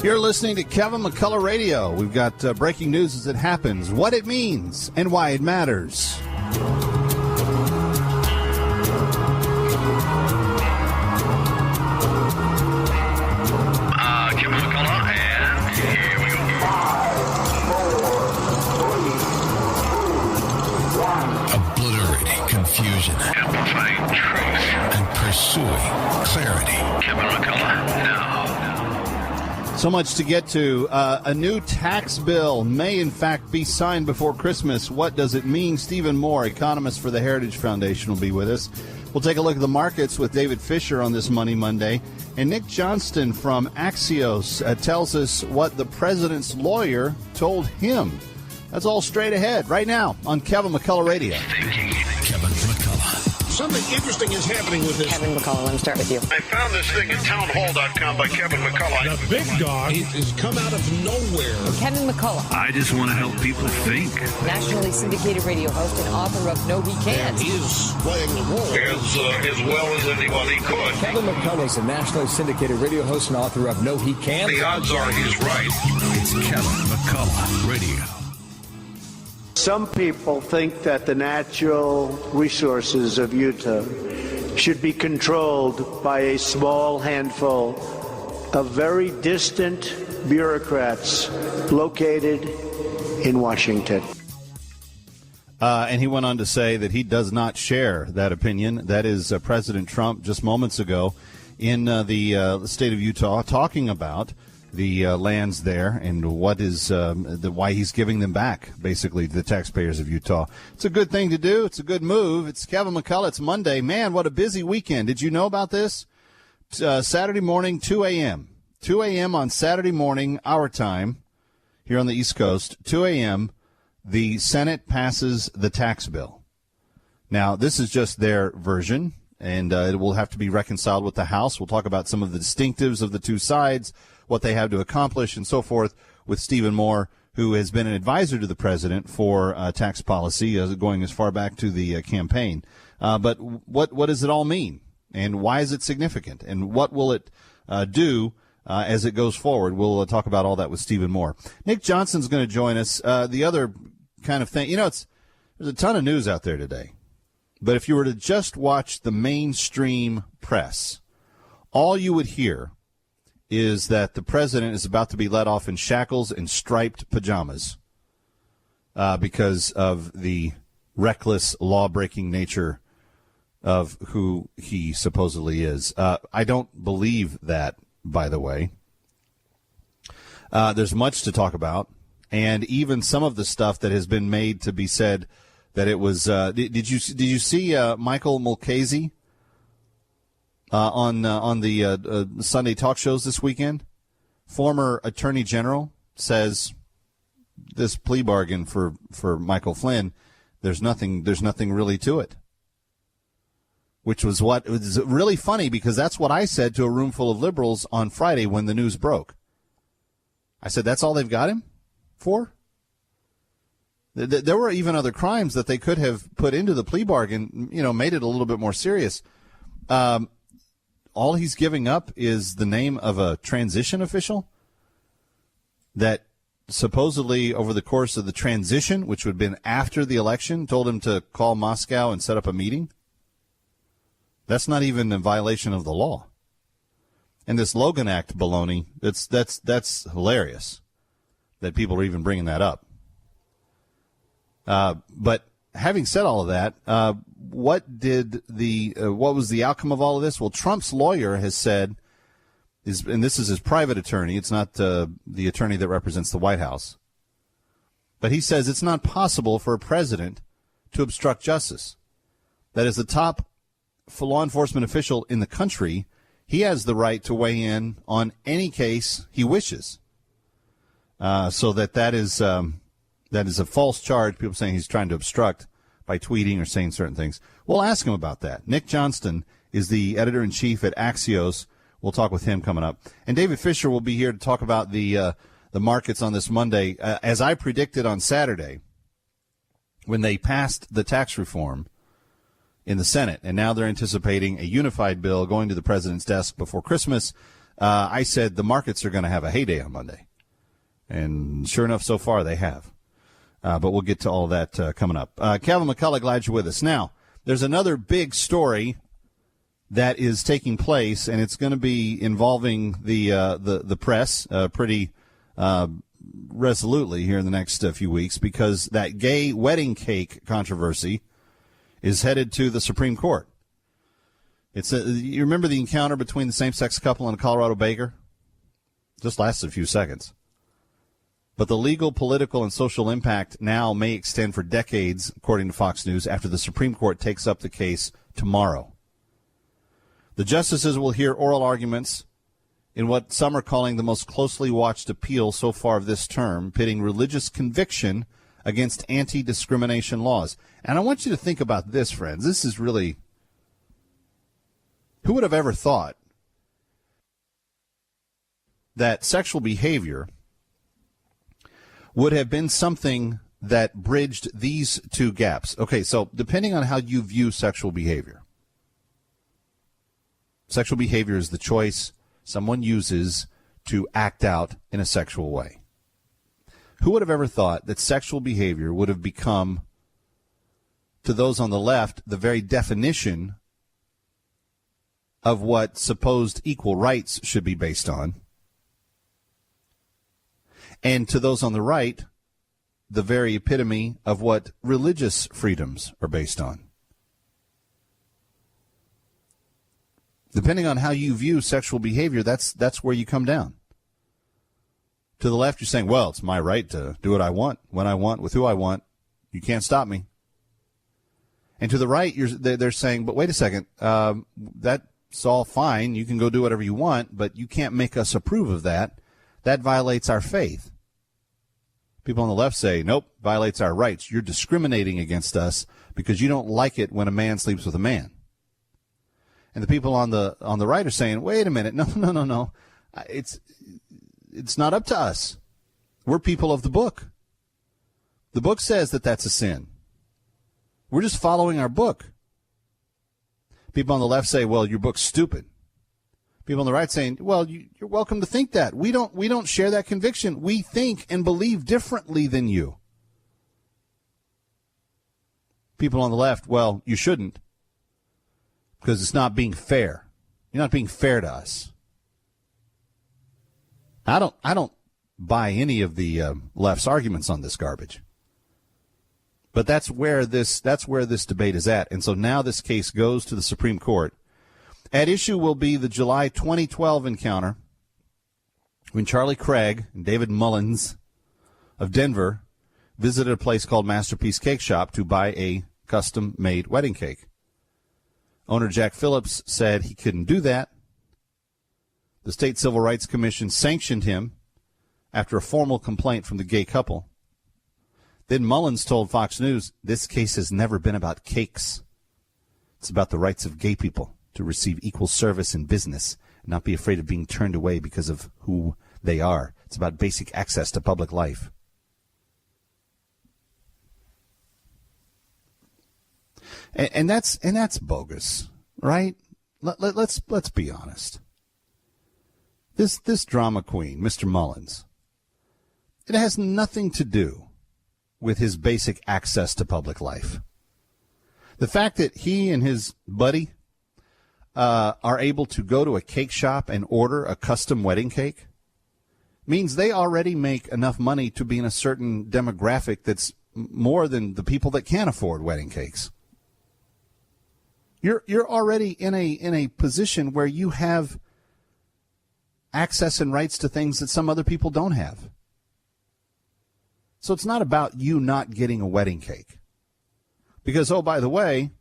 You're listening to Kevin McCullough Radio. We've got breaking news as it happens, what it means, and why it matters. Kevin McCullough, and here we go. 5, 4, 3, 2, 1. Obliterating confusion. Amplifying truth. And pursuing clarity. Kevin McCullough, now. So much to get to. A new tax bill may, in fact, be signed before Christmas. What does it mean? Stephen Moore, economist for the Heritage Foundation, will be with us. We'll take a look at the markets with David Fisher on this Money Monday. And Nick Johnston from Axios tells us what the president's lawyer told him. That's all straight ahead right now on Kevin McCullough Radio. Kevin McCullough. Something interesting is happening with this. Kevin McCullough, let me start with you. I found this thing at townhall.com by Kevin McCullough. The big dog has come out of nowhere. Kevin McCullough, I just want to help people think. nationally syndicated radio host and author of No He Can't. He is playing the role. As well as anybody could. Kevin McCullough is a nationally syndicated radio host and author of No He Can't. The odds are he's right. It's Kevin McCullough Radio. Some people think that the natural resources of Utah should be controlled by a small handful of very distant bureaucrats located in Washington. And he went on to say that he does not share that opinion. That is President Trump just moments ago in the state of Utah talking about the lands there and what is why he's giving them back, basically, to the taxpayers of Utah. It's a good thing to do. It's a good move. It's Kevin McCullough. It's Monday. Man, what a busy weekend. Did you know about this? Saturday morning, 2 a.m. 2 a.m. on Saturday morning, our time, here on the East Coast, 2 a.m., the Senate passes the tax bill. Now, this is just their version, and it will have to be reconciled with the House. We'll talk about some of the distinctives of the two sides, what they have to accomplish, and so forth, with Stephen Moore, who has been an advisor to the president for tax policy, going as far back to the campaign. But what does it all mean, and why is it significant, and what will it do as it goes forward? We'll talk about all that with Stephen Moore. Nick Johnston's going to join us. The other kind of thing, there's a ton of news out there today, but if you were to just watch the mainstream press, all you would hear is that the president is about to be let off in shackles and striped pajamas because of the reckless, law-breaking nature of who he supposedly is. I don't believe that, by the way. There's much to talk about, and even some of the stuff that has been made to be said that it was. Did you see Michael Mulcahy on the Sunday talk shows this weekend? Former Attorney General says this plea bargain for Michael Flynn, there's nothing really to it. Which was what it was really funny, because that's what I said to a room full of liberals on Friday when the news broke. I said, that's all they've got him for? There were even other crimes that they could have put into the plea bargain, made it a little bit more serious. All he's giving up is the name of a transition official that supposedly over the course of the transition, which would have been after the election, told him to call Moscow and set up a meeting. That's not even a violation of the law. And this Logan Act baloney, that's hilarious that people are even bringing that up. But having said all of that, what was the outcome of all of this? Well, Trump's lawyer has said, and this is his private attorney, it's not the attorney that represents the White House, but he says it's not possible for a president to obstruct justice. That is the top law enforcement official in the country. He has the right to weigh in on any case he wishes. So that is a false charge. People saying he's trying to obstruct by tweeting or saying certain things. We'll ask him about that. Nick Johnston is the editor-in-chief at Axios. We'll talk with him coming up. And David Fisher will be here to talk about the markets on this Monday. As I predicted on Saturday, when they passed the tax reform in the Senate, and now they're anticipating a unified bill going to the president's desk before Christmas. I said the markets are going to have a heyday on Monday. And sure enough, so far they have. But we'll get to all that coming up. Kevin McCullough, glad you're with us. Now, there's another big story that is taking place, and it's going to be involving the press pretty resolutely here in the next few weeks, because that gay wedding cake controversy is headed to the Supreme Court. You remember the encounter between the same-sex couple and a Colorado baker? Just lasted a few seconds. But the legal, political, and social impact now may extend for decades, according to Fox News, after the Supreme Court takes up the case tomorrow. The justices will hear oral arguments in what some are calling the most closely watched appeal so far of this term, pitting religious conviction against anti-discrimination laws. And I want you to think about this, friends. This is really... Who would have ever thought that sexual behavior would have been something that bridged these two gaps? Okay, so depending on how you view sexual behavior is the choice someone uses to act out in a sexual way. Who would have ever thought that sexual behavior would have become, to those on the left, the very definition of what supposed equal rights should be based on, and to those on the right, the very epitome of what religious freedoms are based on? Depending on how you view sexual behavior, that's where you come down. To the left, you're saying, well, it's my right to do what I want, when I want, with who I want. You can't stop me. And to the right, they're saying, but wait a second, that's all fine. You can go do whatever you want, but you can't make us approve of that. That violates our faith. People on the left say, nope, violates our rights. You're discriminating against us because you don't like it when a man sleeps with a man. And the people on the right are saying, wait a minute, no. It's not up to us. We're people of the book. The book says that that's a sin. We're just following our book. People on the left say, well, your book's stupid. People on the right saying, well, you're welcome to think that. We don't share that conviction. We think and believe differently than you. People on the left, well, you shouldn't, because it's not being fair. You're not being fair to us. I don't buy any of the left's arguments on this garbage. But that's where this debate is at. And so now this case goes to the Supreme Court. At issue will be the July 2012 encounter when Charlie Craig and David Mullins of Denver visited a place called Masterpiece Cake Shop to buy a custom-made wedding cake. Owner Jack Phillips said he couldn't do that. The State Civil Rights Commission sanctioned him after a formal complaint from the gay couple. Then Mullins told Fox News, this case has never been about cakes. It's about the rights of gay people to receive equal service in business and not be afraid of being turned away because of who they are. It's about basic access to public life. And that's bogus, right? Let's be honest. This drama queen, Mr. Mullins, it has nothing to do with his basic access to public life. The fact that he and his buddy are able to go to a cake shop and order a custom wedding cake means they already make enough money to be in a certain demographic that's more than the people that can't afford wedding cakes. You're already in a position where you have access and rights to things that some other people don't have. So it's not about you not getting a wedding cake. Because, oh, by the way,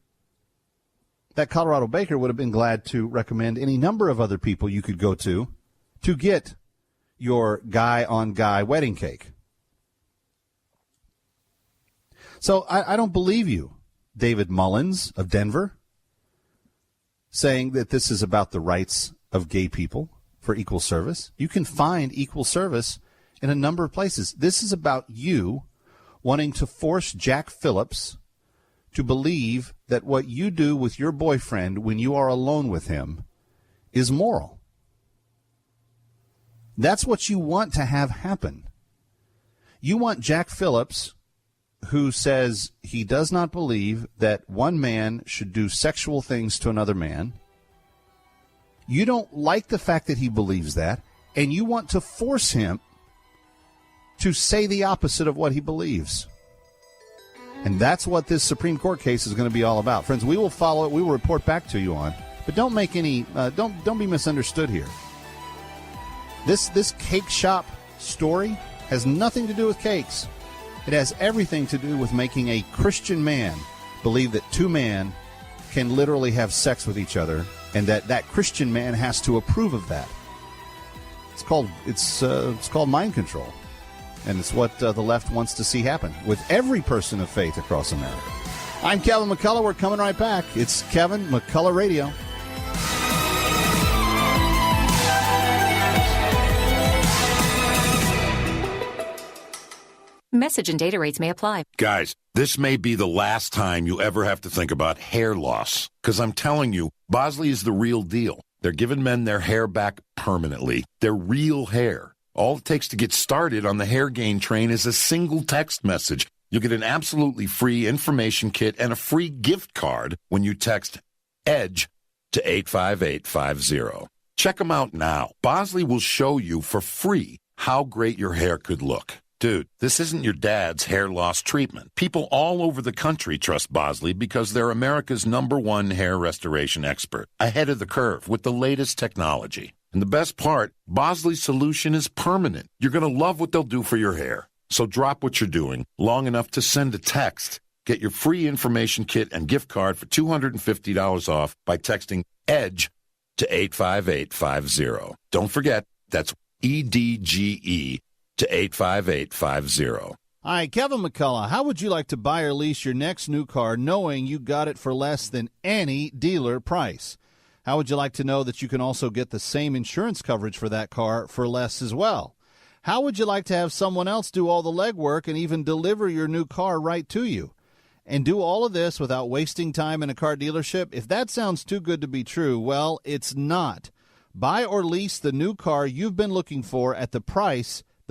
that Colorado baker would have been glad to recommend any number of other people you could go to get your guy-on-guy wedding cake. So I don't believe you, David Mullins of Denver, saying that this is about the rights of gay people for equal service. You can find equal service in a number of places. This is about you wanting to force Jack Phillips to believe that what you do with your boyfriend when you are alone with him is moral. That's what you want to have happen. You want Jack Phillips, who says he does not believe that one man should do sexual things to another man. You don't like the fact that he believes that, and you want to force him to say the opposite of what he believes. And that's what this Supreme Court case is going to be all about. Friends, we will follow it. We will report back to you on. But don't make any don't be misunderstood here. This cake shop story has nothing to do with cakes. It has everything to do with making a Christian man believe that two men can literally have sex with each other, and that Christian man has to approve of that. It's called mind control, and it's what the left wants to see happen with every person of faith across America. I'm Kevin McCullough. We're coming right back. It's Kevin McCullough Radio. Message and data rates may apply. Guys, this may be the last time you ever have to think about hair loss. Because I'm telling you, Bosley is the real deal. They're giving men their hair back permanently. Their real hair. All it takes to get started on the hair gain train is a single text message. You'll get an absolutely free information kit and a free gift card when you text EDGE to 85850. Check them out now. Bosley will show you for free how great your hair could look. Dude, this isn't your dad's hair loss treatment. People all over the country trust Bosley because they're America's #1 hair restoration expert, ahead of the curve with the latest technology. And the best part, Bosley's solution is permanent. You're going to love what they'll do for your hair. So drop what you're doing long enough to send a text. Get your free information kit and gift card for $250 off by texting EDGE to 85850. Don't forget, that's EDGE to 85850. Hi, Kevin McCullough. How would you like to buy or lease your next new car knowing you got it for less than any dealer price? How would you like to know that you can also get the same insurance coverage for that car for less as well? How would you like to have someone else do all the legwork and even deliver your new car right to you? And do all of this without wasting time in a car dealership? If that sounds too good to be true, well, it's not. Buy or lease the new car you've been looking for at the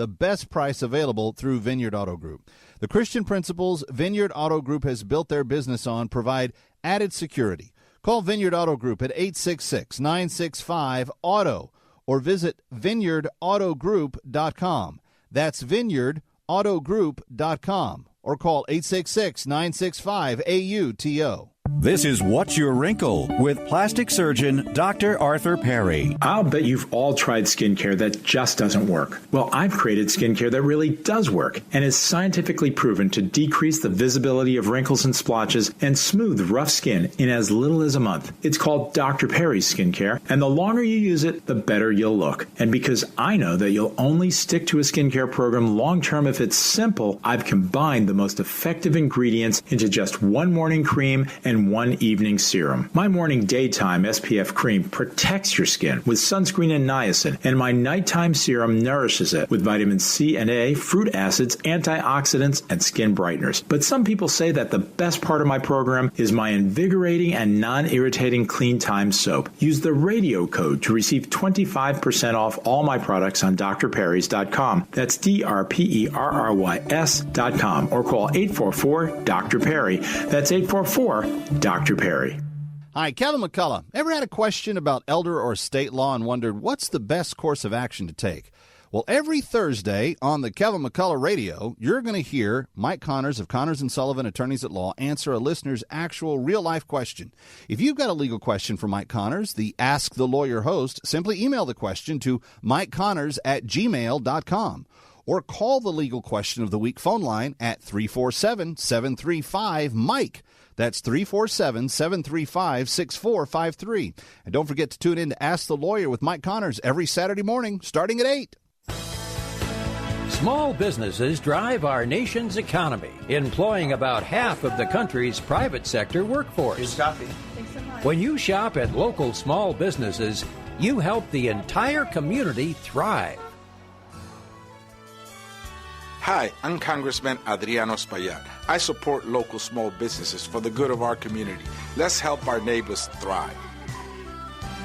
best price available through Vineyard Auto Group. The Christian principles Vineyard Auto Group has built their business on provide added security. Call Vineyard Auto Group at 866-965-AUTO or visit vineyardautogroup.com. That's vineyardautogroup.com or call 866-965-AUTO. This is What's Your Wrinkle with plastic surgeon Dr. Arthur Perry. I'll bet you've all tried skincare that just doesn't work. Well, I've created skincare that really does work and is scientifically proven to decrease the visibility of wrinkles and splotches and smooth rough skin in as little as a month. It's called Dr. Perry's skincare, and the longer you use it, the better you'll look. And because I know that you'll only stick to a skincare program long-term if it's simple, I've combined the most effective ingredients into just one morning cream and one evening serum. My morning daytime SPF cream protects your skin with sunscreen and niacin, and my nighttime serum nourishes it with vitamin C and A, fruit acids, antioxidants, and skin brighteners. But some people say that the best part of my program is my invigorating and non-irritating Clean Time soap. Use the radio code to receive 25% off all my products on drperrys.com. That's DRPERRYS.com, or call 844-DR-PERRY. That's 844-DR Perry. Hi, Kevin McCullough. Ever had a question about elder or state law and wondered what's the best course of action to take? Well, every Thursday on the Kevin McCullough Radio, you're going to hear Mike Connors of Connors & Sullivan Attorneys at Law answer a listener's actual real-life question. If you've got a legal question for Mike Connors, the Ask the Lawyer host, simply email the question to mikeconnors@gmail.com. Or call the Legal Question of the Week phone line at 347-735-MIKE. That's 347-735-6453. And don't forget to tune in to Ask the Lawyer with Mike Connors every Saturday morning, starting at 8. Small businesses drive our nation's economy, employing about half of the country's private sector workforce. Here's coffee. Thanks so much. When you shop at local small businesses, you help the entire community thrive. Hi, I'm Congressman Adriano Espaillat. I support local small businesses for the good of our community. Let's help our neighbors thrive.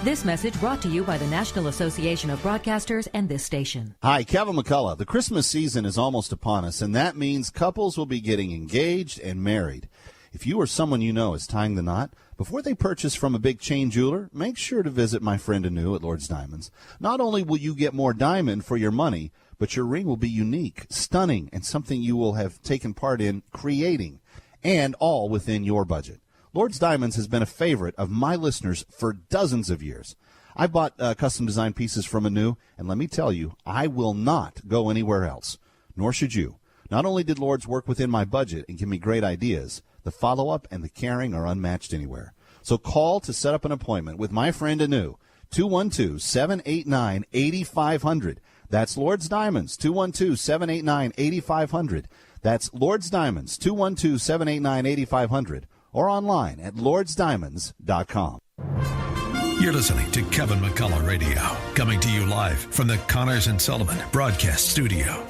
This message brought to you by the National Association of Broadcasters and this station. Hi, Kevin McCullough. The Christmas season is almost upon us, and that means couples will be getting engaged and married. If you or someone you know is tying the knot, before they purchase from a big chain jeweler, make sure to visit my friend Anu at Lord's Diamonds. Not only will you get more diamond for your money, but your ring will be unique, stunning, and something you will have taken part in creating, and all within your budget. Lord's Diamonds has been a favorite of my listeners for dozens of years. I've bought custom design pieces from Anu, and let me tell you, I will not go anywhere else, nor should you. Not only did Lord's work within my budget and give me great ideas, the follow-up and the caring are unmatched anywhere. So call to set up an appointment with my friend Anu, 212-789-8500. That's Lord's Diamonds, 212-789-8500. That's Lord's Diamonds, 212-789-8500. Or online at lordsdiamonds.com. You're listening to Kevin McCullough Radio, coming to you live from the Connors and Sullivan Broadcast Studio.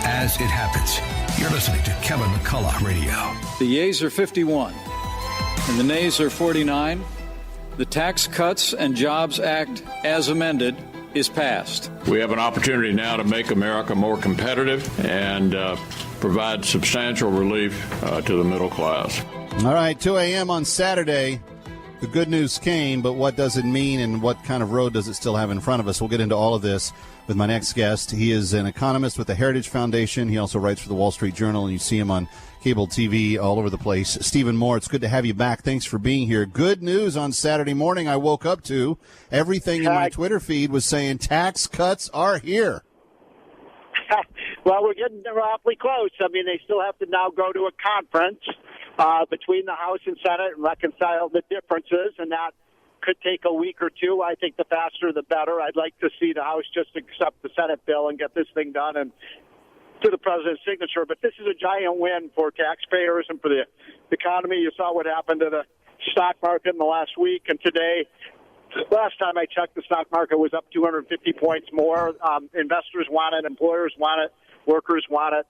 As it happens. You're listening to Kevin McCullough Radio. The yeas are 51 and the nays are 49. The Tax Cuts and Jobs Act, as amended, is passed. We have an opportunity now to make America more competitive and provide substantial relief to the middle class. All right, 2 a.m. on Saturday. The good news came, but what does it mean and what kind of road does it still have in front of us? We'll get into all of this with my next guest. He is an economist with the Heritage Foundation. He also writes for the Wall Street Journal, and you see him on cable TV all over the place. Stephen Moore, it's good to have you back. Thanks for being here. Good news on Saturday morning I woke up to. Everything in my Twitter feed was saying tax cuts are here. Well, we're getting awfully close. I mean, they still have to now go to a conference between the House and Senate and reconcile the differences, and that could take a week or two. I think the faster the better. I'd like to see the House just accept the Senate bill and get this thing done and to the president's signature. But this is a giant win for taxpayers and for the economy. You saw what happened to the stock market in the last week, and today, last time I checked, the stock market was up 250 points more. Investors want it. Employers want it. Workers want it.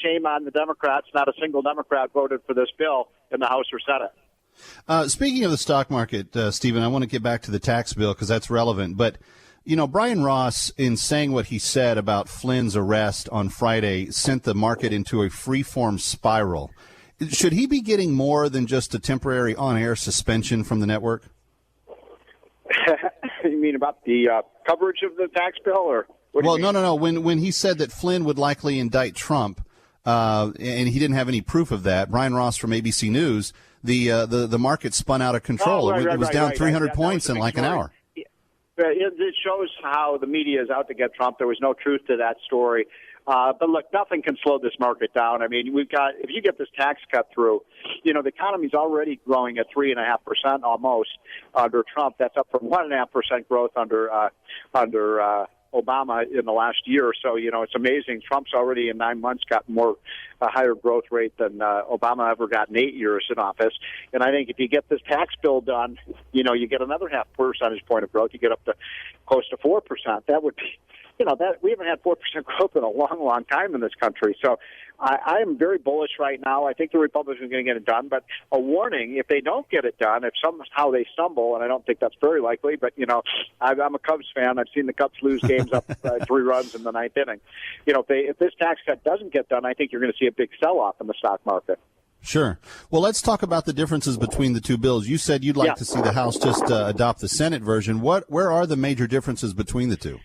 Shame on the Democrats. Not a single Democrat voted for this bill in the House or Senate. Speaking of the stock market, Stephen, I want to get back to the tax bill because that's relevant. But, you know, Brian Ross, in saying what he said about Flynn's arrest on Friday, sent the market into a free-form spiral. Should he be getting more than just a temporary on-air suspension from the network? You mean about the coverage of the tax bill, or? Well, no. When he said that Flynn would likely indict Trump, and he didn't have any proof of that, Brian Ross from ABC News, the market spun out of control. It was down 300 points in like an hour. It shows how the media is out to get Trump. There was no truth to that story. But look, nothing can slow this market down. I mean, if you get this tax cut through, you know, the economy's already growing at 3.5% almost under Trump. That's up from 1.5% growth under Obama in the last year or so. You know, it's amazing. Trump's already in 9 months got a higher growth rate than Obama ever got in 8 years in office. And I think if you get this tax bill done, you know, you get another 0.5 percentage point of growth. You get up to close to 4%. That would be, you know, that we haven't had 4% growth in a long, long time in this country. So I am very bullish right now. I think the Republicans are going to get it done. But a warning, if they don't get it done, if somehow they stumble, and I don't think that's very likely, but, you know, I'm a Cubs fan. I've seen the Cubs lose games up 3 runs in the 9th inning. You know, if this tax cut doesn't get done, I think you're going to see a big sell-off in the stock market. Sure. Well, let's talk about the differences between the two bills. You said you'd like to see the House just adopt the Senate version. Where are the major differences between the two?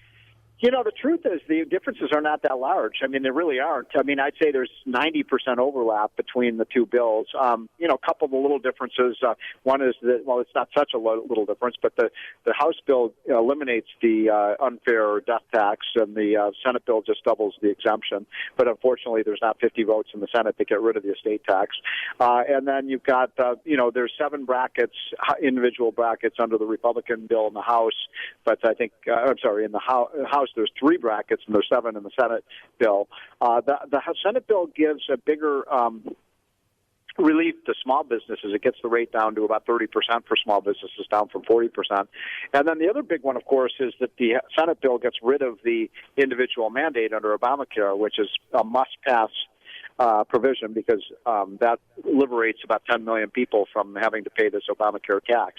You know, the truth is the differences are not that large. I mean, they really aren't. I mean, I'd say there's 90% overlap between the two bills. You know, a couple of the little differences. One is that, well, it's not such a little difference, but the House bill eliminates the unfair death tax, and the Senate bill just doubles the exemption. But unfortunately, there's not 50 votes in the Senate to get rid of the estate tax. And then you've got, you know, there's 7 brackets, individual brackets under the Republican bill in the House. But I think, in the House, there's 3 brackets, and there's 7 in the Senate bill. The Senate bill gives a bigger relief to small businesses. It gets the rate down to about 30% for small businesses, down from 40%. And then the other big one, of course, is that the Senate bill gets rid of the individual mandate under Obamacare, which is a must-pass provision because that liberates about 10 million people from having to pay this Obamacare tax.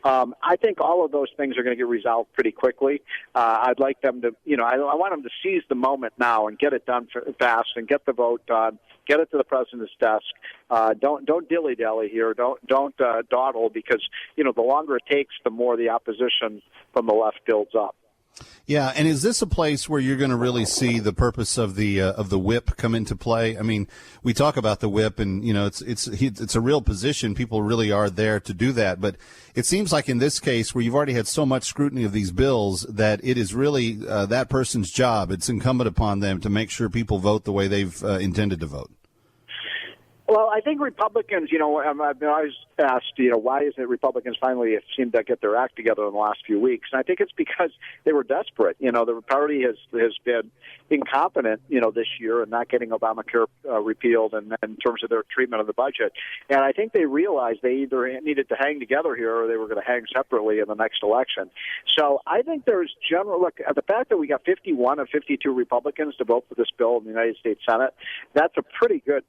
I think all of those things are going to get resolved pretty quickly. I'd like them to, I want them to seize the moment now and get it done fast and get the vote done, get it to the president's desk. Don't dilly-dally here. Don't dawdle because, the longer it takes, the more the opposition from the left builds up. Yeah, and is this a place where you're going to really see the purpose of the whip come into play? I mean, we talk about the whip, and it's a real position. People really are there to do that, but it seems like in this case, where you've already had so much scrutiny of these bills, that it is really that person's job. It's incumbent upon them to make sure people vote the way they've intended to vote. Well, I think Republicans, I've been always asked, why is it Republicans finally seem to get their act together in the last few weeks? And I think it's because they were desperate. The party has been incompetent, this year in not getting Obamacare repealed and in terms of their treatment of the budget. And I think they realized they either needed to hang together here or they were going to hang separately in the next election. So I think there's the fact that we got 51 of 52 Republicans to vote for this bill in the United States Senate, that's a pretty good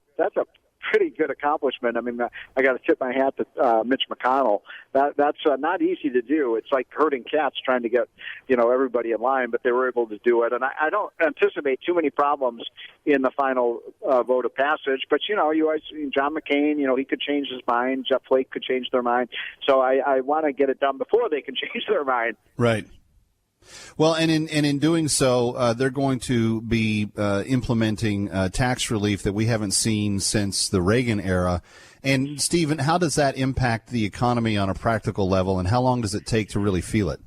accomplishment. I mean, I got to tip my hat to Mitch McConnell. That's not easy to do. It's like herding cats trying to get, everybody in line, but they were able to do it. And I don't anticipate too many problems in the final vote of passage. But, you always, John McCain, he could change his mind. Jeff Flake could change their mind. So I want to get it done before they can change their mind. Right. Well, and in doing so, they're going to be implementing tax relief that we haven't seen since the Reagan era. And, Stephen, how does that impact the economy on a practical level, and how long does it take to really feel it?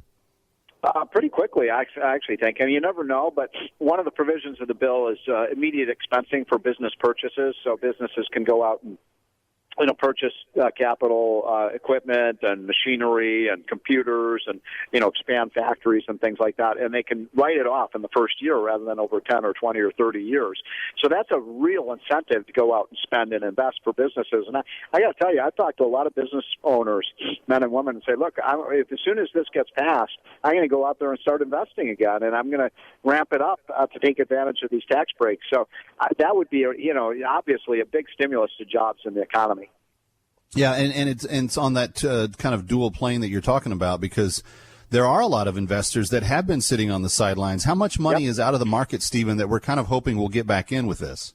Pretty quickly, I actually think. I mean, you never know, but one of the provisions of the bill is immediate expensing for business purchases, so businesses can go out and purchase capital equipment and machinery and computers and, expand factories and things like that. And they can write it off in the first year rather than over 10 or 20 or 30 years. So that's a real incentive to go out and spend and invest for businesses. And I got to tell you, I've talked to a lot of business owners, men and women, and say, look, as soon as this gets passed, I'm going to go out there and start investing again, and I'm going to ramp it up to take advantage of these tax breaks. So that would be, obviously a big stimulus to jobs in the economy. Yeah, and it's on that kind of dual plane that you're talking about, because there are a lot of investors that have been sitting on the sidelines. How much money is out of the market, Stephen, that we're kind of hoping will get back in with this?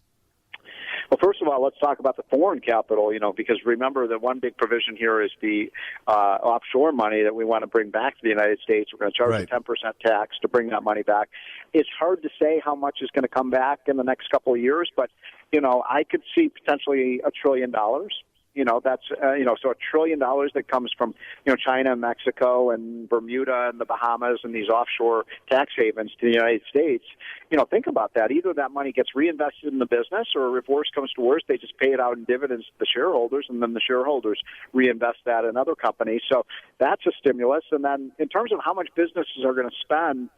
Well, first of all, let's talk about the foreign capital, because remember that one big provision here is the offshore money that we want to bring back to the United States. We're going to charge a 10% tax to bring that money back. It's hard to say how much is going to come back in the next couple of years, but, I could see potentially $1 trillion. That's, so $1 trillion that comes from, China and Mexico and Bermuda and the Bahamas and these offshore tax havens to the United States. Think about that. Either that money gets reinvested in the business, or if worse comes to worse, they just pay it out in dividends to the shareholders, and then the shareholders reinvest that in other companies. So that's a stimulus. And then in terms of how much businesses are going to spend,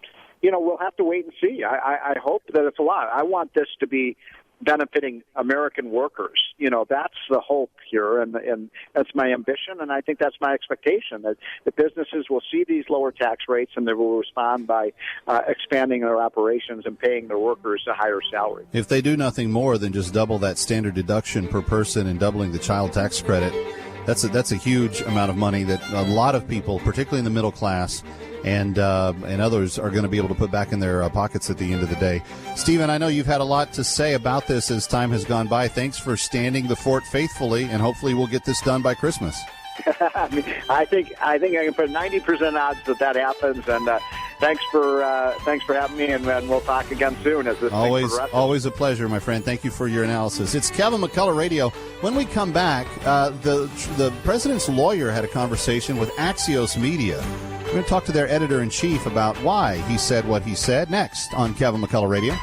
we'll have to wait and see. I hope that it's a lot. I want this to be benefiting American workers. That's the hope here, and that's my ambition, and I think that's my expectation, that the businesses will see these lower tax rates and they will respond by expanding their operations and paying their workers a higher salary. If they do nothing more than just double that standard deduction per person and doubling the child tax credit, that's a huge amount of money that a lot of people, particularly in the middle class, and others are going to be able to put back in their pockets at the end of the day. Stephen, I know you've had a lot to say about this as time has gone by. Thanks for standing the fort faithfully, and hopefully we'll get this done by Christmas. I think I can put 90% odds that happens, and thanks for having me, and we'll talk again soon. As this always a pleasure, my friend. Thank you for your analysis. It's Kevin McCullough Radio. When we come back, the president's lawyer had a conversation with Axios Media. We're going to talk to their editor-in-chief about why he said what he said next on Kevin McCullough Radio.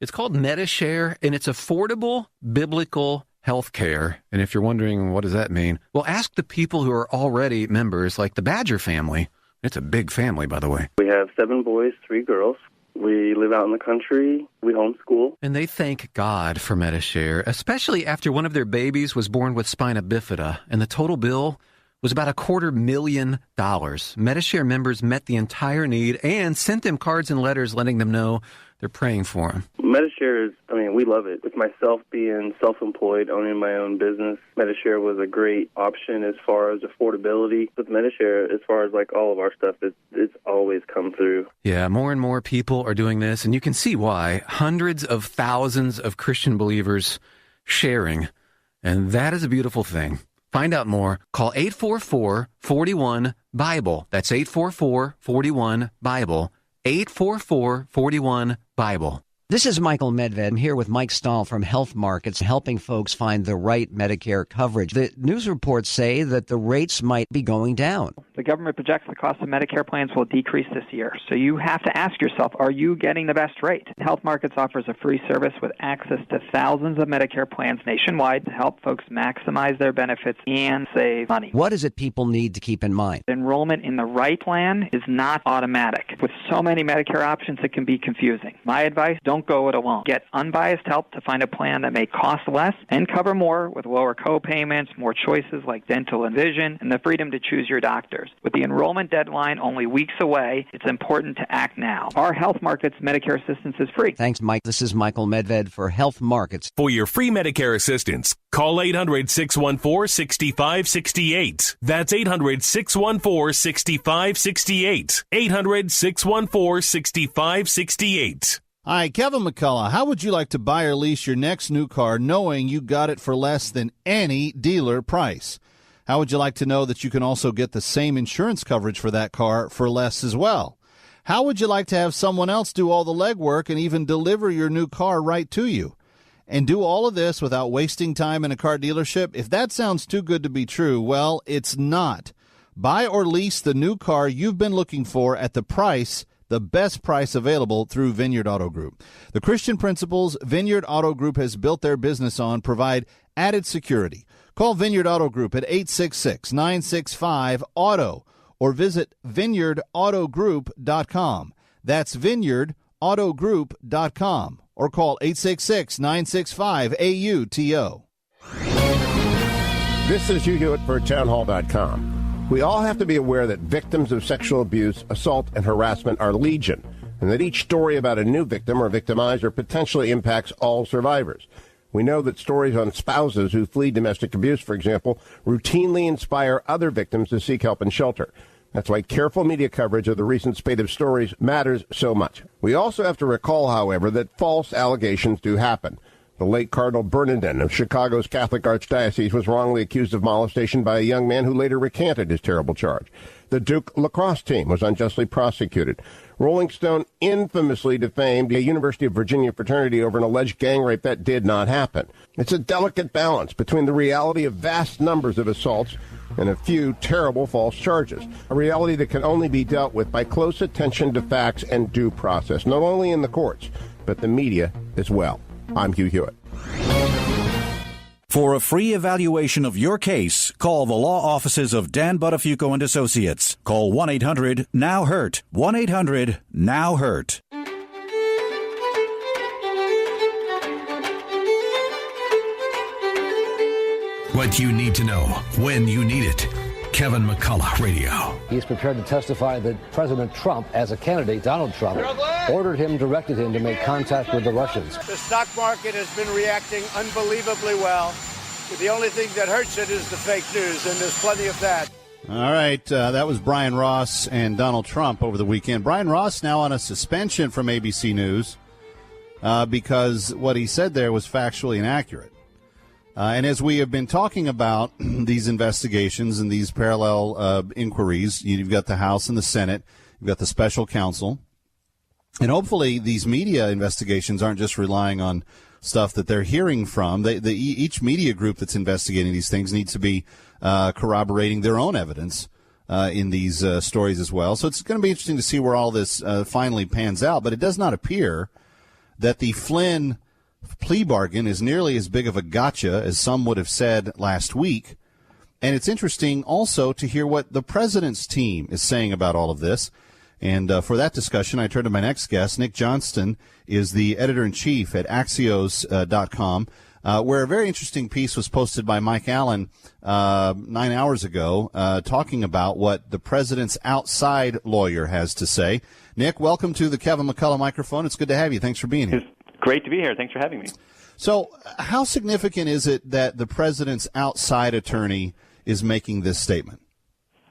It's called MediShare, and it's affordable biblical health care. And if you're wondering, what does that mean? Well, ask the people who are already members, like the Badger family. It's a big family, by the way. We have 7 boys, 3 girls. We live out in the country. We homeschool. And they thank God for Medishare, especially after one of their babies was born with spina bifida, and the total bill was about $250,000. Medishare members met the entire need and sent them cards and letters letting them know they're praying for them. Medishare is, we love it. With myself being self-employed, owning my own business, Medishare was a great option as far as affordability. With Medishare, as far as like all of our stuff, it's always come through. Yeah, more and more people are doing this, and you can see why. Hundreds of thousands of Christian believers sharing, and that is a beautiful thing. Find out more. Call 844-41-BIBLE. That's 844-41-BIBLE. 844-41-BIBLE. This is Michael Medved. I'm here with Mike Stahl from Health Markets, helping folks find the right Medicare coverage. The news reports say that the rates might be going down. The government projects the cost of Medicare plans will decrease this year. So you have to ask yourself, are you getting the best rate? Health Markets offers a free service with access to thousands of Medicare plans nationwide to help folks maximize their benefits and save money. What is it people need to keep in mind? Enrollment in the right plan is not automatic. With so many Medicare options, it can be confusing. My advice, don't go it alone. Get unbiased help to find a plan that may cost less and cover more with lower co-payments, more choices like dental and vision, and the freedom to choose your doctors. With the enrollment deadline only weeks away, it's important to act now. Our Health Markets Medicare assistance is free. Thanks, Mike. This is Michael Medved for Health Markets. For your free Medicare assistance, call 800-614-6568. That's 800-614-6568. 800-614-6568. Hi, Kevin McCullough. How would you like to buy or lease your next new car knowing you got it for less than any dealer price? How would you like to know that you can also get the same insurance coverage for that car for less as well? How would you like to have someone else do all the legwork and even deliver your new car right to you? And do all of this without wasting time in a car dealership? If that sounds too good to be true, well, it's not. Buy or lease the new car you've been looking for at the best price available through Vineyard Auto Group. The Christian principles Vineyard Auto Group has built their business on provide added security. Call Vineyard Auto Group at 866-965-AUTO or visit vineyardautogroup.com. That's vineyardautogroup.com or call 866-965-AUTO. This is Hugh Hewitt for townhall.com. We all have to be aware that victims of sexual abuse, assault, and harassment are legion, and that each story about a new victim or victimizer potentially impacts all survivors. We know that stories on spouses who flee domestic abuse, for example, routinely inspire other victims to seek help and shelter. That's why careful media coverage of the recent spate of stories matters so much. We also have to recall, however, that false allegations do happen. The late Cardinal Bernardin of Chicago's Catholic Archdiocese was wrongly accused of molestation by a young man who later recanted his terrible charge. The Duke lacrosse team was unjustly prosecuted. Rolling Stone infamously defamed a University of Virginia fraternity over an alleged gang rape that did not happen. It's a delicate balance between the reality of vast numbers of assaults and a few terrible false charges, a reality that can only be dealt with by close attention to facts and due process, not only in the courts, but the media as well. I'm Hugh Hewitt. For a free evaluation of your case, call the law offices of Dan Buttafuoco and Associates. Call 1-800-NOW-HURT. 1-800-NOW-HURT. What you need to know when you need it. Kevin McCullough Radio. He's prepared to testify that President Trump, as a candidate, Donald Trump, directed him to make contact with the Russians. The stock market has been reacting unbelievably well. The only thing that hurts it is the fake news, and there's plenty of that. All right, that was Brian Ross and Donald Trump over the weekend. Brian Ross now on a suspension from ABC News because what he said there was factually inaccurate. And as we have been talking about these investigations and these parallel inquiries, you've got the House and the Senate, you've got the special counsel, and hopefully these media investigations aren't just relying on stuff that they're hearing from. Each media group that's investigating these things needs to be corroborating their own evidence in these stories as well. So it's going to be interesting to see where all this finally pans out. But it does not appear that the Flynn plea bargain is nearly as big of a gotcha as some would have said last week. And it's interesting also to hear what the president's team is saying about all of this. And for that discussion, I turn to my next guest. Nick Johnston is the editor-in-chief at Axios.com, where a very interesting piece was posted by Mike Allen 9 hours ago talking about what the president's outside lawyer has to say. Nick, welcome to the Kevin McCullough microphone. It's good to have you. Thanks for being here. It's great to be here. Thanks for having me. So how significant is it that the president's outside attorney is making this statement?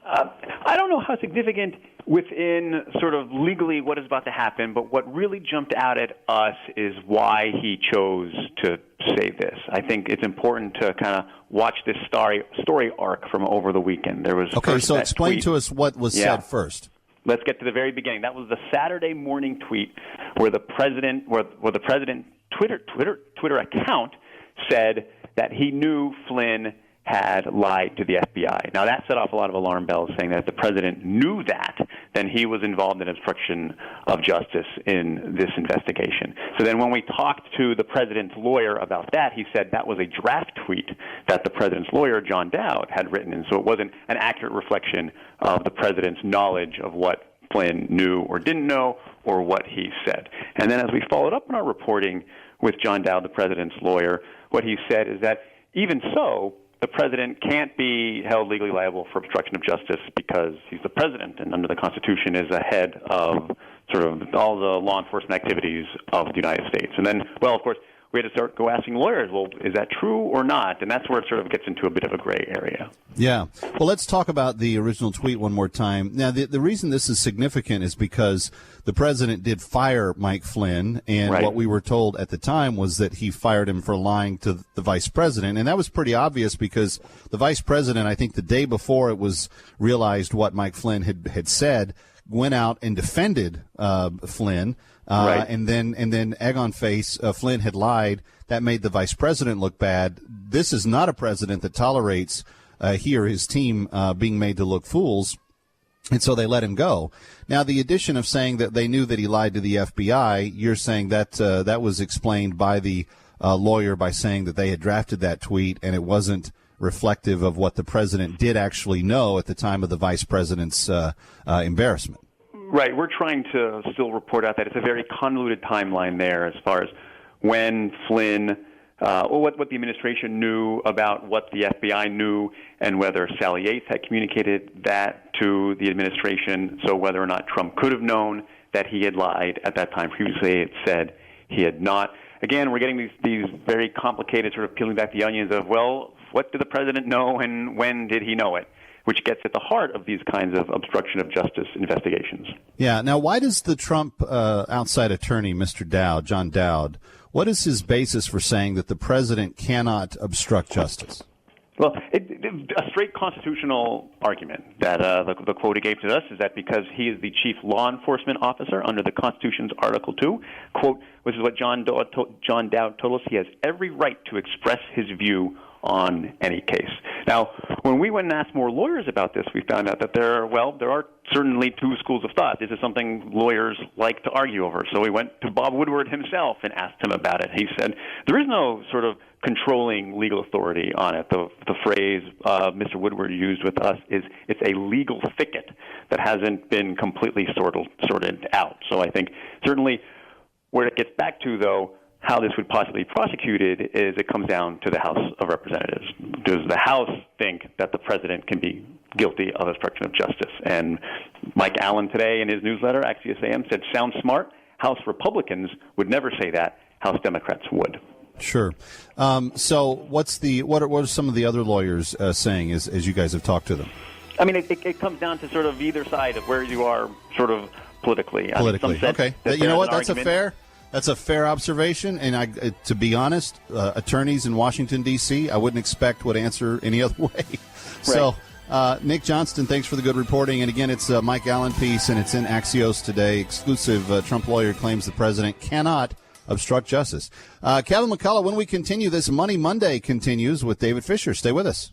I don't know how significant within sort of legally what is about to happen, but what really jumped out at us is why he chose to say this. I think it's important to kind of watch this story arc from over the weekend. There was so explain to us what was said first. Let's get to the very beginning. That was the Saturday morning tweet where the president, Twitter account said that he knew Flynn had lied to the FBI. Now, that set off a lot of alarm bells, saying that if the president knew that, then he was involved in obstruction of justice in this investigation. So then when we talked to the president's lawyer about that, he said that was a draft tweet that the president's lawyer, John Dowd, had written, and so it wasn't an accurate reflection of the president's knowledge of what Flynn knew or didn't know or what he said. And then as we followed up in our reporting with John Dowd, the president's lawyer, what he said is that even so, the president can't be held legally liable for obstruction of justice because he's the president and under the Constitution is ahead of sort of all the law enforcement activities of the United States. And then, well, of course, we had to go asking lawyers, well, is that true or not? And that's where it sort of gets into a bit of a gray area. Yeah. Well, let's talk about the original tweet one more time. Now, the reason this is significant is because the president did fire Mike Flynn, and what we were told at the time was that he fired him for lying to the vice president. And that was pretty obvious because the vice president, I think the day before it was realized what Mike Flynn had said, went out and defended Flynn. And then egg on face, Flynn had lied. That made the vice president look bad. This is not a president that tolerates he or his team being made to look fools, and so they let him go. Now, the addition of saying that they knew that he lied to the FBI, you're saying that that was explained by the lawyer by saying that they had drafted that tweet and it wasn't reflective of what the president did actually know at the time of the vice president's embarrassment. Right. We're trying to still report out that it's a very convoluted timeline there as far as when Flynn, or what the administration knew about what the FBI knew and whether Sally Yates had communicated that to the administration, so whether or not Trump could have known that he had lied at that time. Previously it said he had not. Again, we're getting these very complicated sort of peeling back the onions of, well, what did the president know and when did he know it? Which gets at the heart of these kinds of obstruction of justice investigations. Yeah. Now, why does the Trump outside attorney, Mr. Dowd, John Dowd, what is his basis for saying that the president cannot obstruct justice? Well, a straight constitutional argument that the quote he gave to us is that because he is the chief law enforcement officer under the Constitution's Article 2, quote, which is what John Dowd told us, he has every right to express his view on any case. Now, when we went and asked more lawyers about this, we found out that there are certainly two schools of thought. This is something lawyers like to argue over. So we went to Bob Woodward himself and asked him about it. He said, there is no sort of controlling legal authority on it. The phrase Mr. Woodward used with us is it's a legal thicket that hasn't been completely sorted out. So I think certainly where it gets back to, though, how this would possibly be prosecuted is it comes down to the House of Representatives. Does the House think that the president can be guilty of obstruction of justice? And Mike Allen today in his newsletter, Axios AM, said, sounds smart. House Republicans would never say that. House Democrats would. Sure. So what are some of the other lawyers saying as you guys have talked to them? I mean, it comes down to sort of either side of where you are sort of politically. Politically, okay. You know what? That's a fair observation, and to be honest, attorneys in Washington, D.C., I wouldn't expect would answer any other way. Right. So, Nick Johnston, thanks for the good reporting. And again, it's a Mike Allen piece, and it's in Axios today. Exclusive Trump lawyer claims the president cannot obstruct justice. Kevin McCullough, when we continue, this Money Monday continues with David Fisher. Stay with us.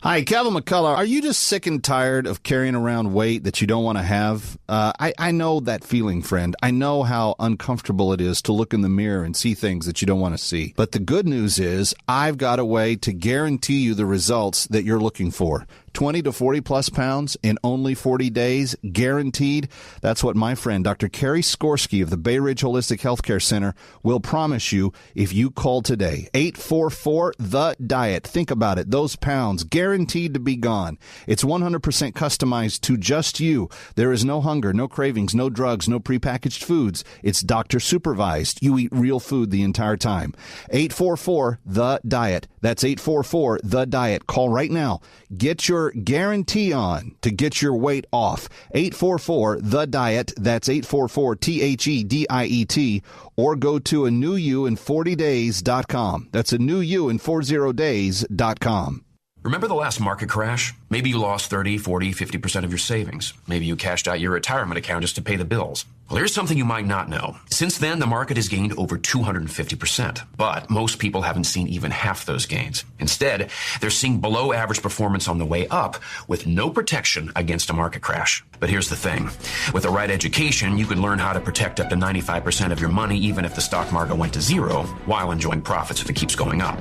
Hi, Kevin McCullough. Are you just sick and tired of carrying around weight that you don't want to have? I know that feeling, friend. I know how uncomfortable it is to look in the mirror and see things that you don't want to see. But the good news is I've got a way to guarantee you the results that you're looking for. 20 to 40 plus pounds in only 40 days, guaranteed. That's what my friend, Dr. Carrie Skorsky of the Bay Ridge Holistic Healthcare Center, will promise you if you call today. 844-THE-DIET. Think about it. Those pounds guaranteed to be gone. It's 100% customized to just you. There is no hunger, no cravings, no drugs, no prepackaged foods. It's doctor supervised. You eat real food the entire time. 844-THE-DIET. That's 844-THE-DIET. Call right now. Get your guarantee on to get your weight off. 844-THE-DIET. That's 844-THEDIET. Or go to a newYouIn40days.com. That's a newYouIn40days.com. Remember the last market crash? Maybe you lost 30, 40, 50% of your savings. Maybe you cashed out your retirement account just to pay the bills. Well, here's something you might not know. Since then, the market has gained over 250%. But most people haven't seen even half those gains. Instead, they're seeing below average performance on the way up with no protection against a market crash. But here's the thing. With the right education, you can learn how to protect up to 95% of your money even if the stock market went to zero while enjoying profits if it keeps going up.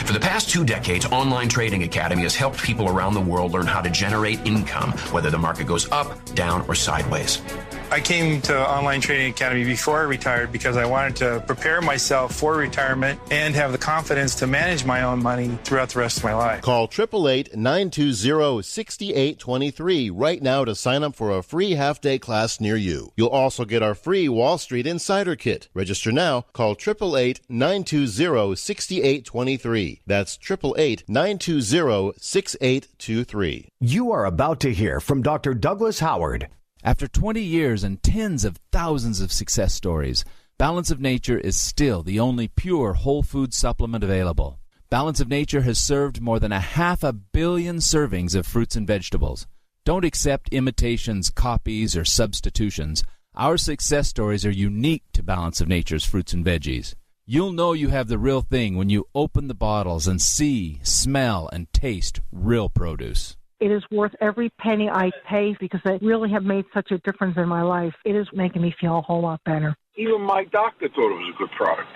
For the past 2 decades, Online Trading Academy has helped people around the world learn how to generate income, whether the market goes up, down, or sideways. I came to Online Trading Academy before I retired because I wanted to prepare myself for retirement and have the confidence to manage my own money throughout the rest of my life. Call 888-920-6823 right now to sign up for a free half-day class near you. You'll also get our free Wall Street Insider Kit. Register now. Call 888-920-6823. That's 888-920-6823. You are about to hear from Dr. Douglas Howard. After 20 years and tens of thousands of success stories, Balance of Nature is still the only pure whole food supplement available. Balance of Nature has served more than 500 million servings of fruits and vegetables. Don't accept imitations, copies, or substitutions. Our success stories are unique to Balance of Nature's fruits and veggies. You'll know you have the real thing when you open the bottles and see, smell, and taste real produce. It is worth every penny I pay because they really have made such a difference in my life. It is making me feel a whole lot better. Even my doctor thought it was a good product.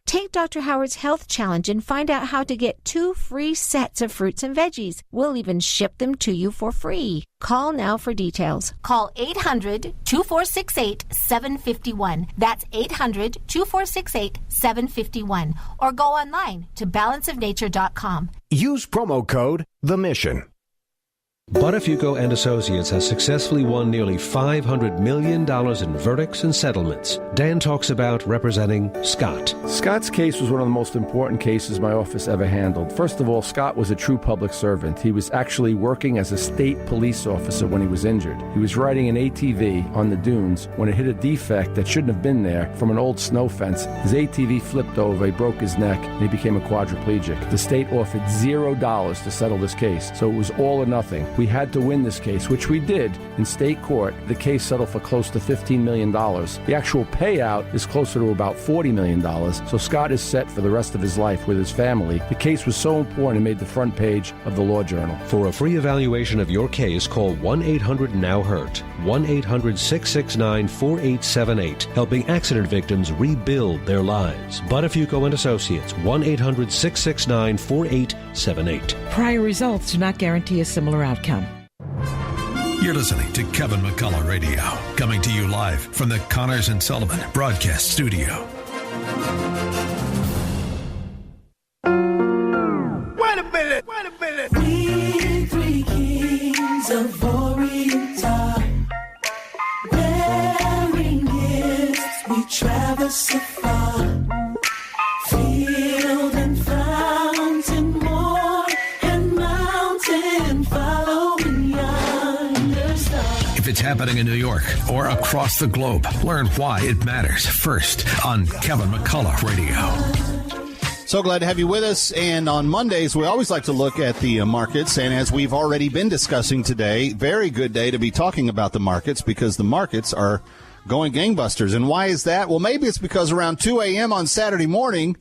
Take Dr. Howard's Health Challenge and find out how to get 2 free sets of fruits and veggies. We'll even ship them to you for free. Call now for details. Call 800-2468-751. That's 800-2468-751. Or go online to balanceofnature.com. Use promo code THEMISSION. Buttafuoco and Associates has successfully won nearly $500 million in verdicts and settlements. Dan talks about representing Scott. Scott's case was one of the most important cases my office ever handled. First of all, Scott was a true public servant. He was actually working as a state police officer when he was injured. He was riding an ATV on the dunes when it hit a defect that shouldn't have been there from an old snow fence. His ATV flipped over, he broke his neck, and he became a quadriplegic. The state offered $0 to settle this case, so it was all or nothing. We had to win this case, which we did in state court. The case settled for close to $15 million. The actual payout is closer to about $40 million, so Scott is set for the rest of his life with his family. The case was so important it made the front page of the Law Journal. For a free evaluation of your case, call 1-800-NOW-HURT, 1-800-669-4878, helping accident victims rebuild their lives. Buttafuoco and Associates, 1-800-669-4878. Prior results do not guarantee a similar outcome. You're listening to Kevin McCullough Radio, coming to you live from the Connors and Sullivan Broadcast Studio. Wait a minute! We 3 kings of Orient are bearing gifts. We traverse afar, field and fountain, moor and mountain, following yonder star. If it's happening in New York or across the globe, learn why it matters first on Kevin McCullough Radio. So glad to have you with us. And on Mondays, we always like to look at the markets. And as we've already been discussing today, very good day to be talking about the markets because the markets are going gangbusters. And why is that? Well, maybe it's because around 2 a.m. on Saturday morning,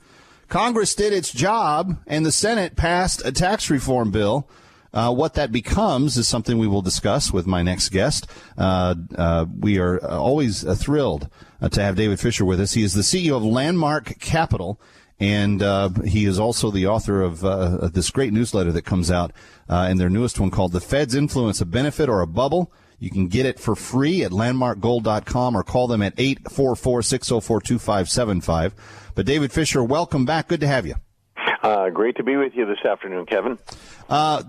Congress did its job and the Senate passed a tax reform bill. What that becomes is something we will discuss with my next guest. We are always thrilled to have David Fisher with us. He is the CEO of Landmark Capital. And he is also the author of this great newsletter that comes out, and their newest one called The Fed's Influence, a Benefit or a Bubble. You can get it for free at landmarkgold.com or call them at 844-604-2575. But David Fisher, welcome back. Good to have you. Great to be with you this afternoon, Kevin.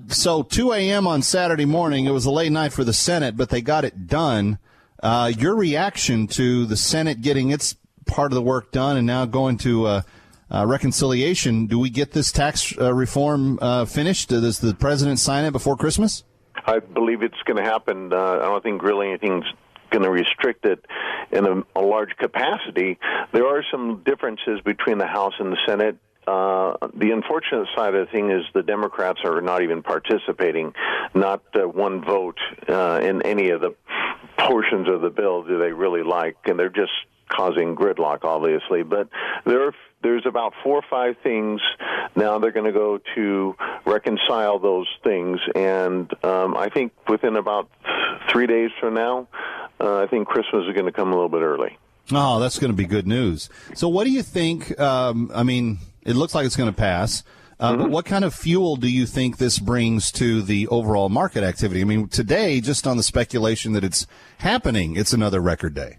So 2 a.m. on Saturday morning, it was a late night for the Senate, but they got it done. Your reaction to the Senate getting its part of the work done and now going to reconciliation, do we get this tax reform finished? Does the president sign it before Christmas? I believe it's going to happen. I don't think really anything's going to restrict it in a large capacity. There are some differences between the House and the Senate. The unfortunate side of the thing is the Democrats are not even participating, not one vote in any of the portions of the bill do they really like, and they're just causing gridlock, obviously. But there's about 4 or 5 things now they're going to go to reconcile those things, and I think within about 3 days from now, I think Christmas is going to come a little bit early. Oh, that's going to be good news. So what do you think, it looks like it's going to pass, but what kind of fuel do you think this brings to the overall market activity? I mean, today, just on the speculation that it's happening, it's another record day.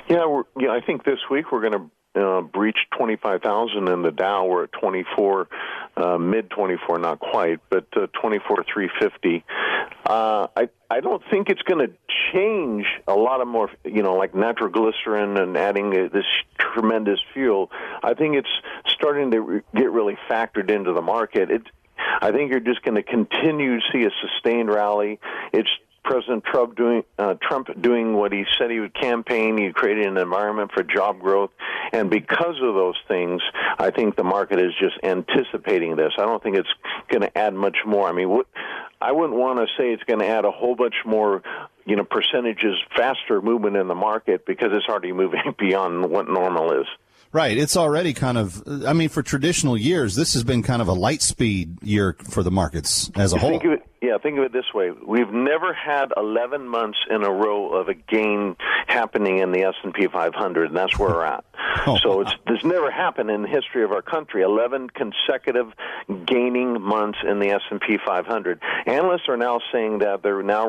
Yeah, I think this week we're going to breach 25,000 in the Dow. We're at 24, mid 24, not quite, but 24,350. I don't think it's going to change a lot of more, like nitroglycerin and adding this tremendous fuel. I think it's starting to get really factored into the market. I think you're just going to continue to see a sustained rally. It's President Trump doing what he said he would campaign. He created an environment for job growth. And because of those things, I think the market is just anticipating this. I don't think it's going to add much more. I mean, I wouldn't want to say it's going to add a whole bunch more, percentages faster movement in the market because it's already moving beyond what normal is. Right. It's already kind of, for traditional years, this has been kind of a light speed year for the markets as a whole. Think of it this way. We've never had 11 months in a row of a gain happening in the S&P 500, and that's where we're at. This never happened in the history of our country, 11 consecutive gaining months in the S&P 500. Analysts are now saying that they're now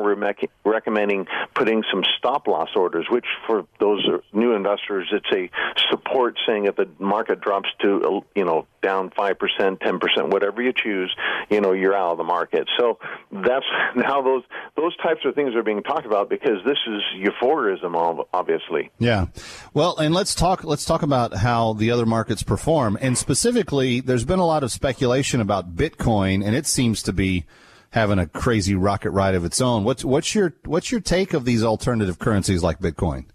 recommending putting some stop-loss orders, which for those new investors, it's a support saying if the market drops to, down 5%, 10%, whatever you choose, you're out of the market. So that's now those types of things are being talked about because this is euphorism, obviously. Yeah. Well, and let's talk about how the other markets perform. And specifically, there's been a lot of speculation about Bitcoin, and it seems to be having a crazy rocket ride of its own. What's your take of these alternative currencies like Bitcoin?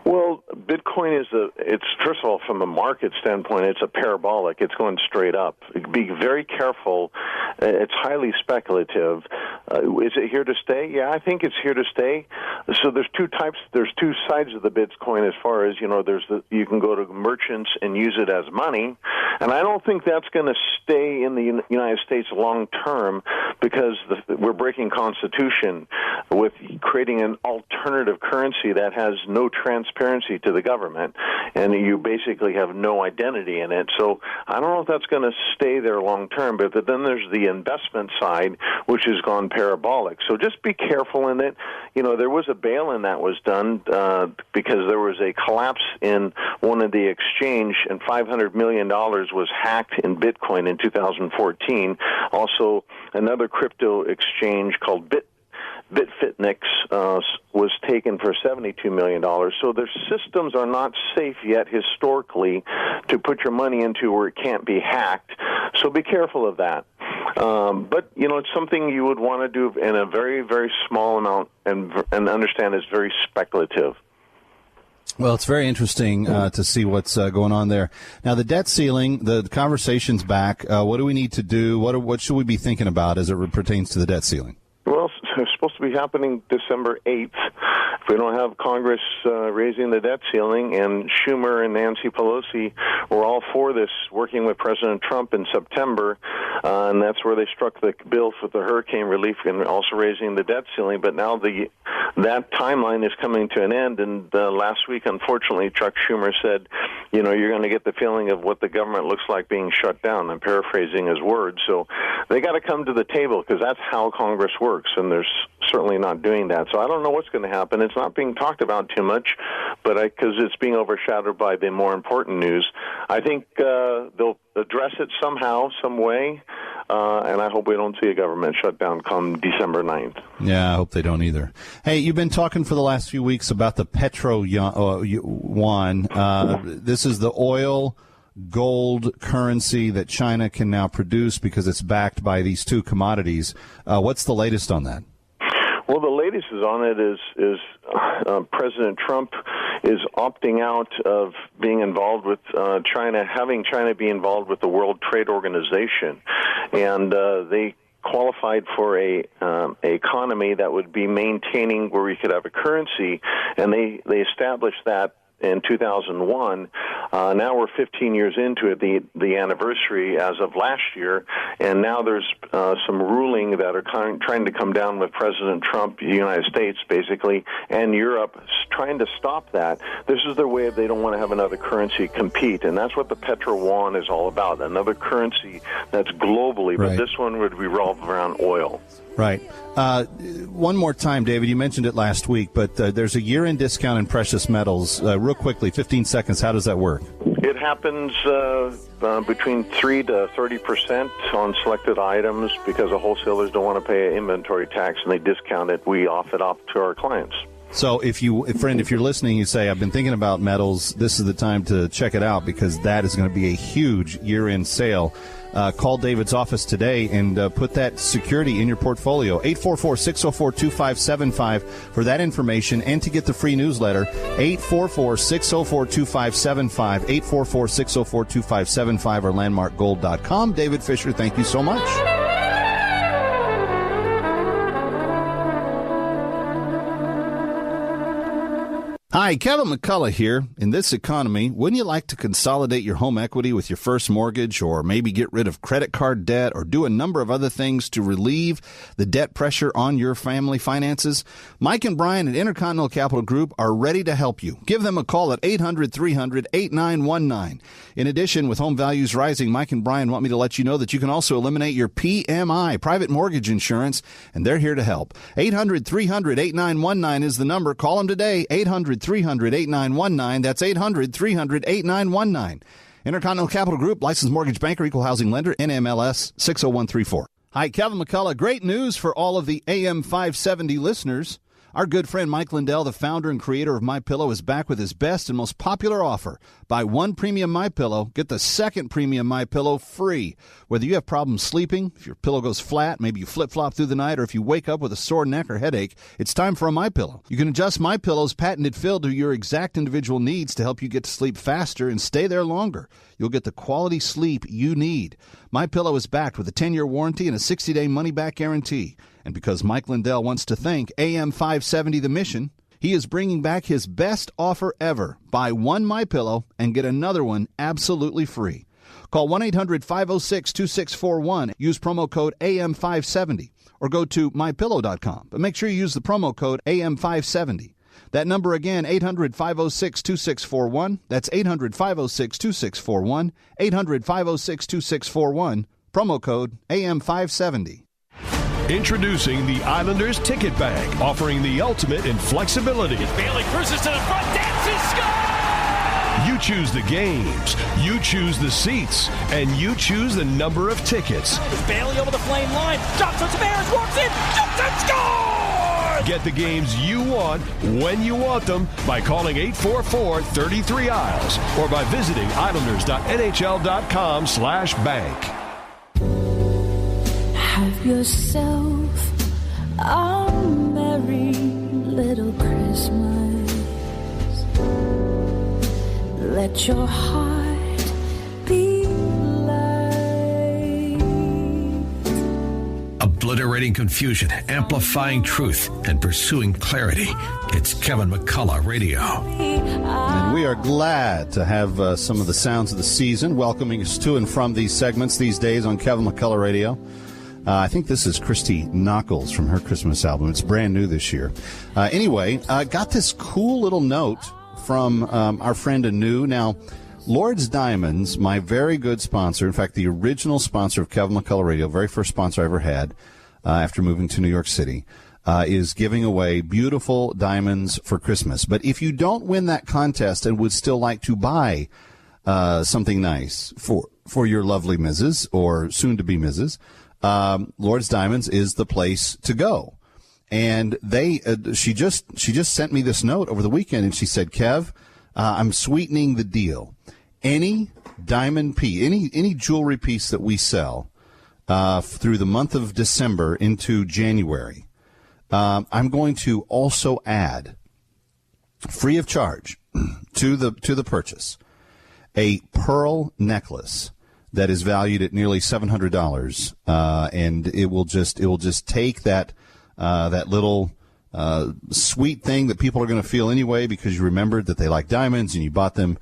Well, Bitcoin it's first of all, from a market standpoint, it's a parabolic. It's going straight up. Be very careful. It's highly speculative. Is it here to stay? Yeah, I think it's here to stay. So there's two types. There's two sides of the Bitcoin as far as, you can go to merchants and use it as money. And I don't think that's going to stay in the United States long term because we're breaking Constitution with creating an alternative currency that has no transparency to the government, and you basically have no identity in it. So I don't know if that's going to stay there long term, but then there's the investment side, which has gone parabolic. So just be careful in it. There was a bail-in that was done because there was a collapse in one of the exchange, and $500 million was hacked in Bitcoin in 2014. Also, another crypto exchange called Bitfinex was taken for $72 million. So their systems are not safe yet historically to put your money into where it can't be hacked. So be careful of that. But, it's something you would want to do in a very, very small amount and understand it's very speculative. Well, it's very interesting to see what's going on there. Now, the debt ceiling, the conversation's back. What do we need to do? What should we be thinking about as it pertains to the debt ceiling? Well, it's supposed to be happening December 8th. If we don't have Congress raising the debt ceiling, and Schumer and Nancy Pelosi were all for this, working with President Trump in September, and that's where they struck the bill for the hurricane relief and also raising the debt ceiling. But now that timeline is coming to an end, and last week, unfortunately, Chuck Schumer said you're going to get the feeling of what the government looks like being shut down. I'm paraphrasing his words. So they got to come to the table because that's how Congress works, and they're certainly not doing that. So I don't know what's going to happen. It's not being talked about too much, but because it's being overshadowed by the more important news, I think they'll address it somehow, some way, and I hope we don't see a government shutdown come December 9th. Yeah, I hope they don't either. Hey, you've been talking for the last few weeks about the petro yuan. This is the oil gold currency that China can now produce because it's backed by these two commodities. What's the latest on that? Well, the latest on it is President Trump is opting out of being involved with China, having China be involved with the World Trade Organization, and they qualified for a economy that would be maintaining where we could have a currency, and they established that in 2001. Now we're 15 years into it, the anniversary as of last year, and now there's some ruling that are trying to come down with President Trump, the United States basically, and Europe trying to stop that. This is their way of they don't want to have another currency compete, and that's what the petro yuan is all about, another currency that's globally, but this one would revolve around oil. Right. One more time, David, you mentioned it last week, but there's a year-end discount in precious metals. Real quickly, 15 seconds, how does that work? It happens between 3 to 30% on selected items because the wholesalers don't want to pay an inventory tax, and they discount it. We offer it up to our clients. So if you're listening, you say, I've been thinking about metals, this is the time to check it out because that is going to be a huge year-end sale. Call David's office today and put that security in your portfolio. 844-604-2575 for that information and to get the free newsletter. 844-604-2575, 844-604-2575 or landmarkgold.com. David Fisher, thank you so much. Hi, Kevin McCullough here. In this economy, wouldn't you like to consolidate your home equity with your first mortgage, or maybe get rid of credit card debt, or do a number of other things to relieve the debt pressure on your family finances? Mike and Brian at Intercontinental Capital Group are ready to help you. Give them a call at 800-300-8919. In addition, with home values rising, Mike and Brian want me to let you know that you can also eliminate your PMI, private mortgage insurance, and they're here to help. 800-300-8919 is the number. Call them today, 800-300-8919. That's 800-300-8919. Intercontinental Capital Group, licensed mortgage banker, equal housing lender, NMLS 60134. Hi, Kevin McCullough. Great news for all of the AM 570 listeners. Our good friend Mike Lindell, the founder and creator of MyPillow, is back with his best and most popular offer. Buy one premium MyPillow, get the second premium MyPillow free. Whether you have problems sleeping, if your pillow goes flat, maybe you flip-flop through the night, or if you wake up with a sore neck or headache, it's time for a MyPillow. You can adjust MyPillow's patented fill to your exact individual needs to help you get to sleep faster and stay there longer. You'll get the quality sleep you need. MyPillow is backed with a 10-year warranty and a 60-day money-back guarantee. And because Mike Lindell wants to thank AM 570 The Mission, he is bringing back his best offer ever. Buy one MyPillow and get another one absolutely free. Call 1-800-506-2641. Use promo code AM570 or go to mypillow.com. But make sure you use the promo code AM570. That number again, 800-506-2641. That's 800-506-2641. 800-506-2641. Promo code AM570. Introducing the Islanders Ticket Bag, offering the ultimate in flexibility. Bailey cruises to the front, dances, score! You choose the games, you choose the seats, and you choose the number of tickets. Bailey over the flame line, drops on Tavares, walks in, jumps and scores! Get the games you want when you want them by calling 844-33-ISLES or by visiting islanders.nhl.com/bank. Have yourself a merry little Christmas. Let your heart be light. Obliterating confusion, amplifying truth, and pursuing clarity. It's Kevin McCullough Radio. And we are glad to have some of the sounds of the season welcoming us to and from these segments these days on Kevin McCullough Radio. I think this is Christy Knuckles from her Christmas album. It's brand new this year. Anyway, got this cool little note from our friend Anu. Now, Lord's Diamonds, my very good sponsor, in fact, the original sponsor of Kevin McCullough Radio, very first sponsor I ever had after moving to New York City, is giving away beautiful diamonds for Christmas. But if you don't win that contest and would still like to buy something nice for your lovely Mrs. or soon-to-be Mrs., Lord's Diamonds is the place to go. And she just sent me this note over the weekend, and she said, Kev, I'm sweetening the deal. Any diamond piece, any jewelry piece that we sell through the month of December into January, I'm going to also add, free of charge, to the purchase, a pearl necklace that is valued at nearly $700, and it will just take that little sweet thing that people are going to feel anyway because you remembered that they like diamonds and you bought them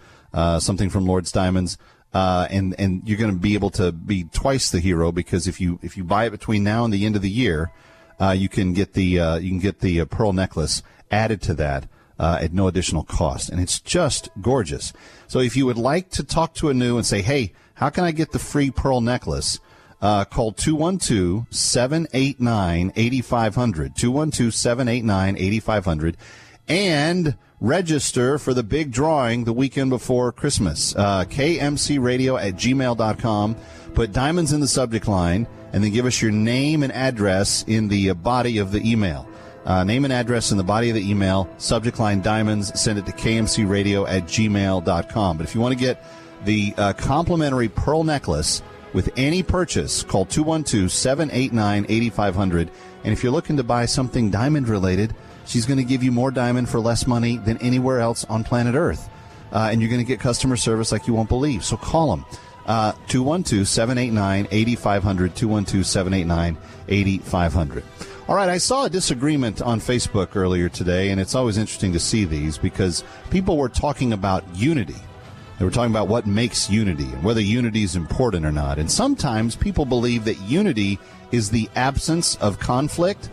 something from Lord's Diamonds, and you're going to be able to be twice the hero because if you buy it between now and the end of the year, you can get the pearl necklace added to that at no additional cost, and it's just gorgeous. So if you would like to talk to Anu and say, hey, how can I get the free pearl necklace? Call 212-789-8500, 212-789-8500, and register for the big drawing the weekend before Christmas. KMCradio@gmail.com. Put diamonds in the subject line, and then give us your name and address in the body of the email. Name and address in the body of the email, subject line diamonds, send it to KMCradio@gmail.com. But if you want to get the complimentary pearl necklace with any purchase, call 212-789-8500. And if you're looking to buy something diamond-related, she's going to give you more diamond for less money than anywhere else on planet Earth. And you're going to get customer service like you won't believe. So call them. 212-789-8500, 212-789-8500. All right, I saw a disagreement on Facebook earlier today, and it's always interesting to see these because people were talking about unity. They were talking about what makes unity and whether unity is important or not. And sometimes people believe that unity is the absence of conflict.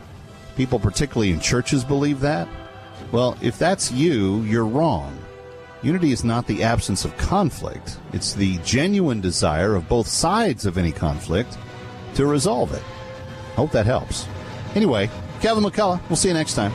People, particularly in churches, believe that. Well, if that's you, you're wrong. Unity is not the absence of conflict. It's the genuine desire of both sides of any conflict to resolve it. Hope that helps. Anyway, Kevin McCullough, we'll see you next time.